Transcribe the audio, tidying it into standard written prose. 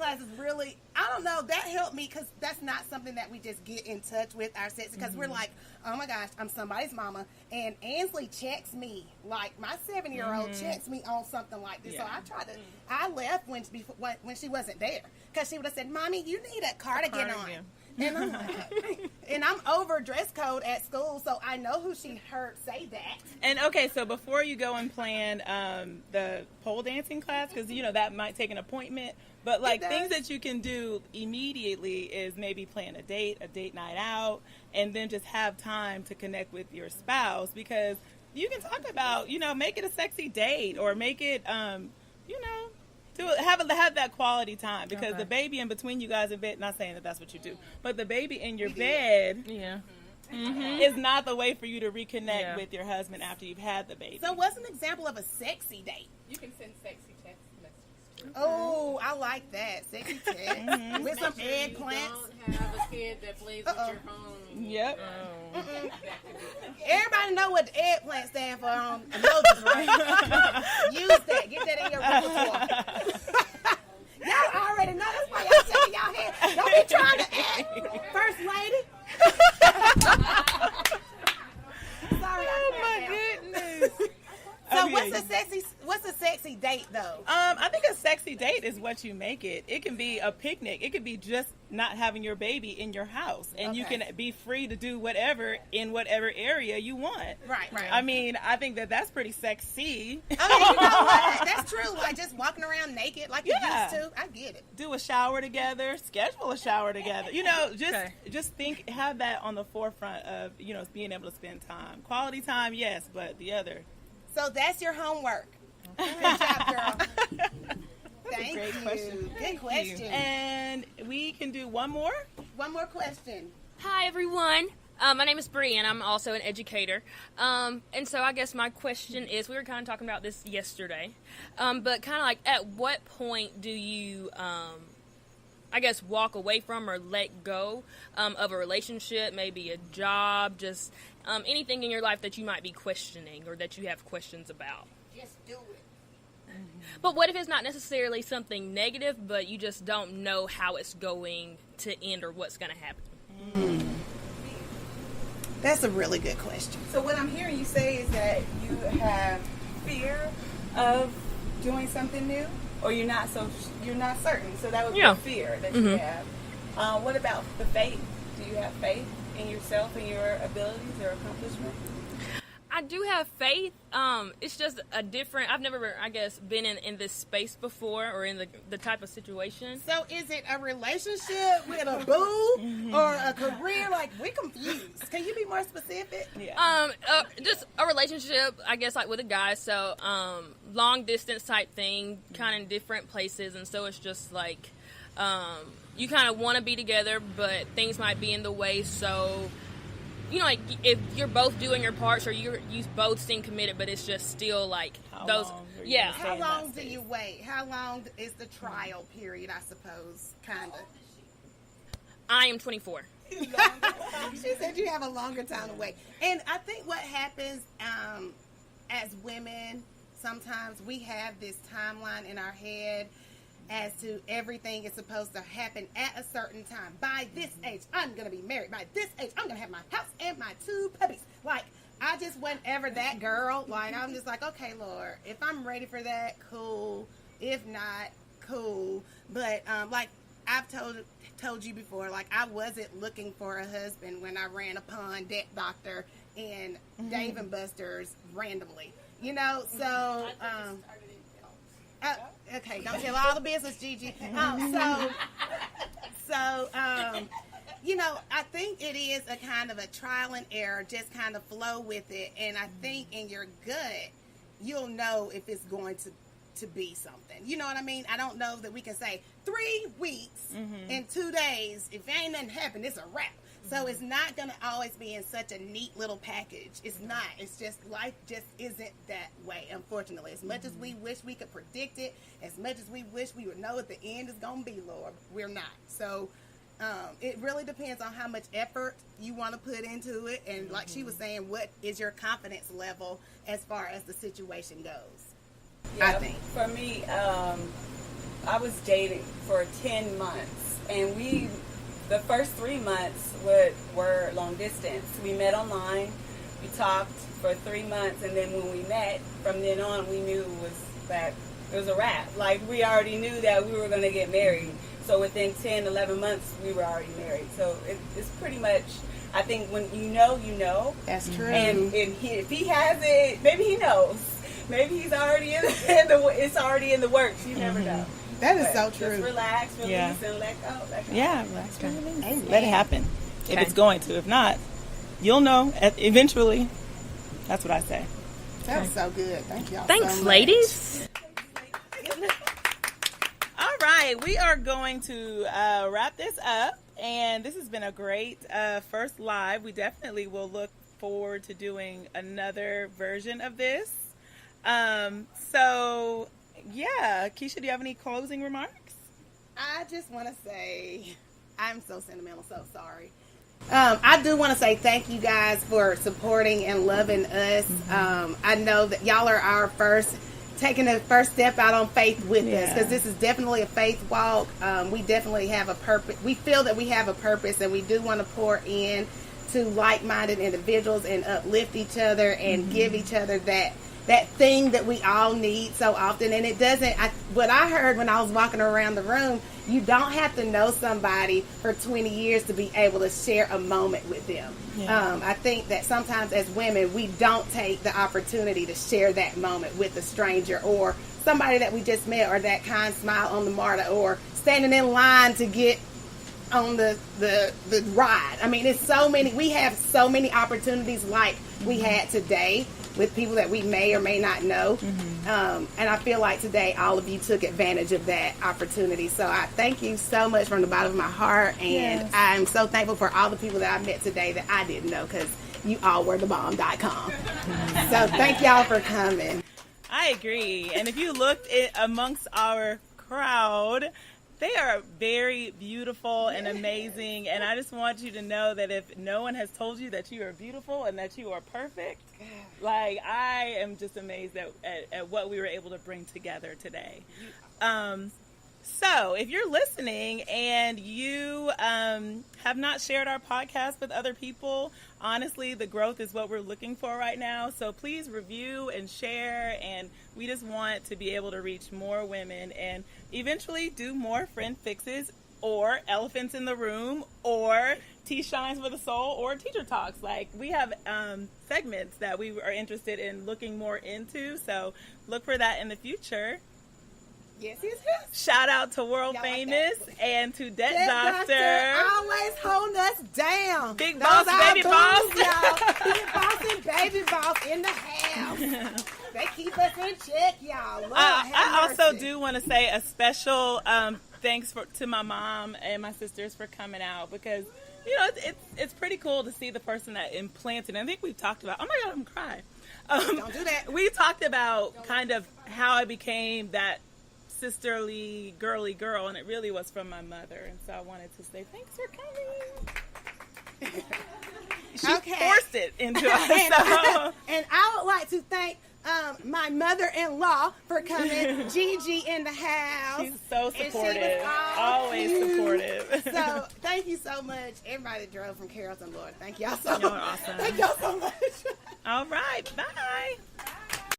class is really, I don't know, that helped me because that's not something that we just get in touch with our sex, because we're like, oh my gosh, I'm somebody's mama, and Ansley checks me, like my 7-year-old checks me on something like this. So I left when she wasn't there, because she would have said, Mommy, you need a cardigan on. And I'm like, and I'm over dress code at school, so I know who she heard say that. And okay, so before you go and plan the pole dancing class, because that might take an appointment, but like things that you can do immediately is maybe plan a date night out, and then just have time to connect with your spouse, because you can talk about, make it a sexy date, or make it, have that quality time, because the baby in between you guys in bed, not saying that that's what you do, but the baby in your bed is not the way for you to reconnect with your husband after you've had the baby. So what's an example of a sexy date? You can send sexy text messages too. Oh, I like that. Sexy text. With some eggplants. Don't have a kid that plays with your phone. Yep. Everybody know what the eggplant stand for on emojis, right? Use that. Get that in your repertoire. Y'all already know. That's why y'all shaking y'all head. Don't be trying to act, First Lady. Sorry, Oh my goodness. So Okay. what's a sexy date though? I think a sexy date is what you make it. It can be a picnic. It could be just not having your baby in your house, and you can be free to do whatever in whatever area you want. Right. I mean, I think that's pretty sexy. Okay, you know what? That's true. Like just walking around naked like you used to. I get it. Do a shower together. Schedule a shower together. Just have that on the forefront of being able to spend time. Quality time, yes, but the other. So that's your homework. Good job, girl. Thank Great you. question. Good question. And we can do one more. One more question. Hi, everyone. My name is Bree, and I'm also an educator. And so I guess my question is, we were kind of talking about this yesterday, but kind of like at what point do you, walk away from or let go of a relationship, maybe a job, just anything in your life that you might be questioning or that you have questions about? Just do it. But what if it's not necessarily something negative, but you just don't know how it's going to end or what's going to happen? That's a really good question. So what I'm hearing you say is that you have fear of doing something new, or you're not certain. So that would be a fear that you have. What about the faith? Do you have faith in yourself and your abilities or accomplishments? I do have faith. It's just a different, I've never, been in this space before or in the type of situation. So is it a relationship with a boo or a career? Like, we're confused. Can you be more specific? Yeah. Just a relationship, like with a guy. So, long distance type thing, kind of in different places. And so it's just like, you kind of want to be together, but things might be in the way. So, like if you're both doing your parts or you both seem committed, but it's just still like How those. How long do you wait? How long is the trial period, I suppose, kind of? I am 24. She said you have a longer time to wait. And I think what happens as women, sometimes we have this timeline in our head as to everything is supposed to happen at a certain time. By this age, I'm going to be married. By this age, I'm going to have my house and my 2 puppies. Like, I just wasn't ever that girl. Like, I'm just like, okay, Lord, if I'm ready for that, cool. If not, cool. But, like, I've told you before, like, I wasn't looking for a husband when I ran upon Debt Doctor and Dave and Buster's randomly. So, okay, don't tell all the business, Gigi. I think it is a kind of a trial and error, just kind of flow with it. And I think in your gut, you'll know if it's going to be something. You know what I mean? I don't know that we can say 3 weeks and 2 days. If ain't nothing happened, it's a wrap. So it's not going to always be in such a neat little package. It's not. It's just, life just isn't that way, unfortunately. As much as we wish we could predict it, as much as we wish we would know what the end is going to be, Lord, we're not. So it really depends on how much effort you want to put into it. And like she was saying, what is your confidence level as far as the situation goes? Yeah, I think. For me, I was dating for 10 months, and the first 3 months were long distance. We met online, we talked for 3 months, and then when we met, from then on, we knew it was a wrap. Like, we already knew that we were going to get married. So within 10, 11 months, we were already married. So it's pretty much, I think when you know. That's true. And if he has it, maybe he knows. Maybe he's already it's already in the works. You never know. That is so true. Just relax, release, and let go. Relax, let it happen. If it's going to. If not, you'll know eventually. That's what I say. That was so good. Thank y'all. Thanks, so much. ladies. All right, we are going to wrap this up, and this has been a great first live. We definitely will look forward to doing another version of this. So, yeah, Keisha, do you have any closing remarks? I just want to say, I'm so sentimental, so sorry. I do want to say thank you guys for supporting and loving us. I know that y'all are taking the first step out on faith with us, because this is definitely a faith walk. We definitely have a purpose. We feel that we have a purpose, and we do want to pour in to like-minded individuals and uplift each other and give each other that thing that we all need so often. And it doesn't, what I heard when I was walking around the room, you don't have to know somebody for 20 years to be able to share a moment with them. I think that sometimes as women, we don't take the opportunity to share that moment with a stranger or somebody that we just met, or that kind smile on the MARTA, or standing in line to get on the ride. I mean, it's so many, we have so many opportunities like we had today with people that we may or may not know. And I feel like today all of you took advantage of that opportunity. So I thank you so much from the bottom of my heart. And I'm so thankful for all the people that I met today that I didn't know, because you all were thebomb.com. So thank y'all for coming. I agree. And if you looked amongst our crowd, they are very beautiful and amazing. And I just want you to know that if no one has told you that you are beautiful and that you are perfect, like, I am just amazed at what we were able to bring together today. So if you're listening and you have not shared our podcast with other people, honestly, the growth is what we're looking for right now. So please review and share. And we just want to be able to reach more women and eventually do more friend fixes, or elephants in the room, or tea shines for the soul, or teacher talks. Like, we have segments that we are interested in looking more into. So look for that in the future. Yes. Shout out to World Famous and to Debt Doctor. Always holding us down. Big boss, baby boss. Y'all. Big boss and baby boss in the house. They keep us in check, y'all. Lord, I have also mercy. do want to say a special thanks to my mom and my sisters for coming out, because, you know, it's pretty cool to see the person that implanted. I think we've talked about, oh my God, I'm crying. Don't do that. We talked about kind of how I became that sisterly, girly girl, and it really was from my mother. And so I wanted to say thanks for coming. She forced it into us. And I would like to thank my mother-in-law for coming. Gigi in the house. She's so supportive. And she was always cute. Supportive. So thank you so much. Everybody that drove from Carrollton, Lord. Thank y'all so much. Y'all are awesome. Thank y'all so much. All right. Bye.